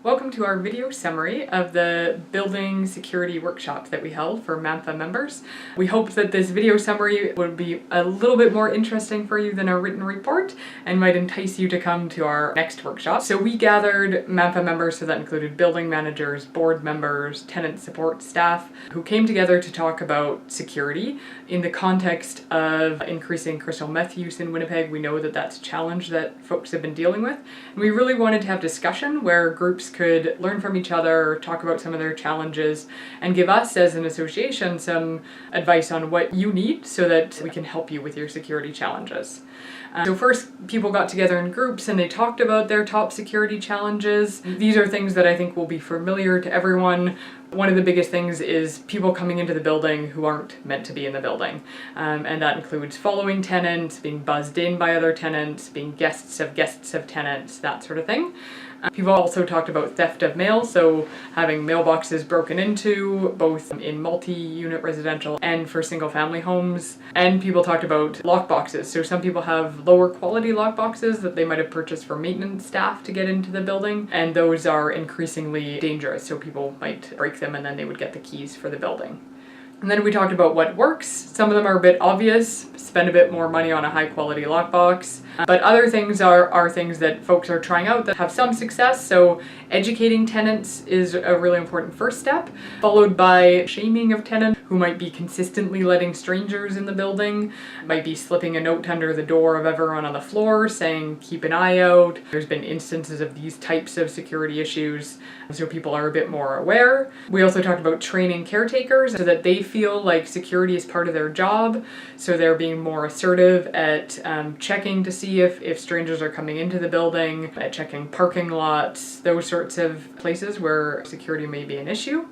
Welcome to our video summary of the building security workshop that we held for MAMFA members. We hope that this video summary would be a little bit more interesting for you than our written report and might entice you to come to our next workshop. So we gathered MAMFA members, so that included building managers, board members, tenant support staff, who came together to talk about security in the context of increasing crystal meth use in Winnipeg. We know that that's a challenge that folks have been dealing with. And we really wanted to have discussion where groups could learn from each other, talk about some of their challenges, and give us as an association some advice on what you need so that we can help you with your security challenges. So first, people got together in groups and they talked about their top security challenges. These are things that I think will be familiar to everyone. One of the biggest things is people coming into the building who aren't meant to be in the building. And that includes following tenants, being buzzed in by other tenants, being guests of tenants, that sort of thing. People also talked about theft of mail, so having mailboxes broken into, both in multi-unit residential and for single-family homes. And people talked about lockboxes, so some people have lower quality lockboxes that they might have purchased for maintenance staff to get into the building, and those are increasingly dangerous, so people might break them and then they would get the keys for the building. And then we talked about what works. Some of them are a bit obvious, spend a bit more money on a high quality lockbox. But other things are things that folks are trying out that have some success. So educating tenants is a really important first step, followed by shaming of tenants who might be consistently letting strangers in the building, might be slipping a note under the door of everyone on the floor saying, keep an eye out. There's been instances of these types of security issues, so people are a bit more aware. We also talked about training caretakers so that they feel like security is part of their job, so they're being more assertive at checking to see if strangers are coming into the building, at checking parking lots, those sorts of places where security may be an issue.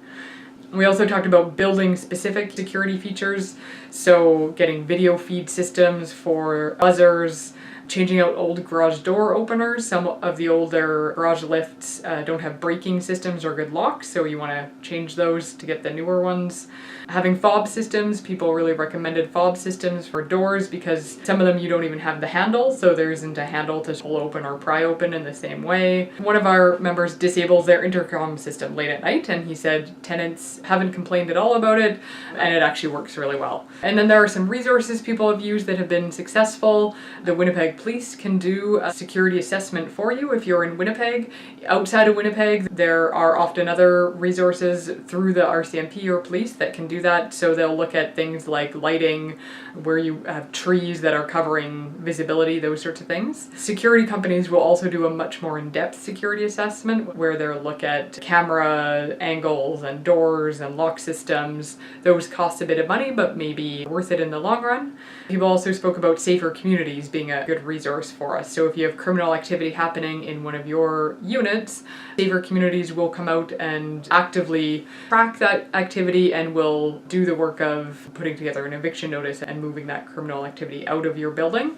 We also talked about building specific security features, so getting video feed systems for buzzers, changing out old garage door openers. Some of the older garage lifts don't have braking systems or good locks, so you want to change those to get the newer ones. Having fob systems, people really recommended fob systems for doors because some of them you don't even have the handle, so there isn't a handle to pull open or pry open in the same way. One of our members disables their intercom system late at night, and he said tenants haven't complained at all about it, and it actually works really well. And then there are some resources people have used that have been successful. The Winnipeg Police can do a security assessment for you if you're in Winnipeg. Outside of Winnipeg, there are often other resources through the RCMP or police that can do that. So they'll look at things like lighting, where you have trees that are covering visibility, those sorts of things. Security companies will also do a much more in-depth security assessment where they'll look at camera angles and doors and lock systems. Those cost a bit of money, but maybe worth it in the long run. People also spoke about safer communities being a good resource for us. So if you have criminal activity happening in one of your units, safer communities will come out and actively track that activity and will do the work of putting together an eviction notice and moving that criminal activity out of your building.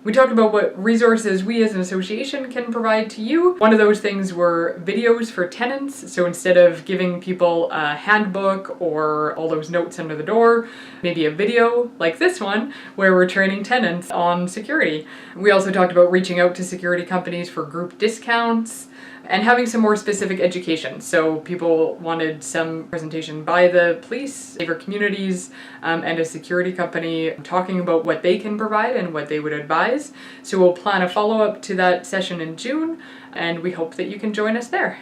We talked about what resources we as an association can provide to you. One of those things were videos for tenants. So instead of giving people a handbook or all those notes under the door, maybe a video like this one where we're training tenants on security. We also talked about reaching out to security companies for group discounts and having some more specific education. So people wanted some presentation by the police, safer communities, and a security company talking about what they can provide and what they would advise. So we'll plan a follow-up to that session in June, and we hope that you can join us there.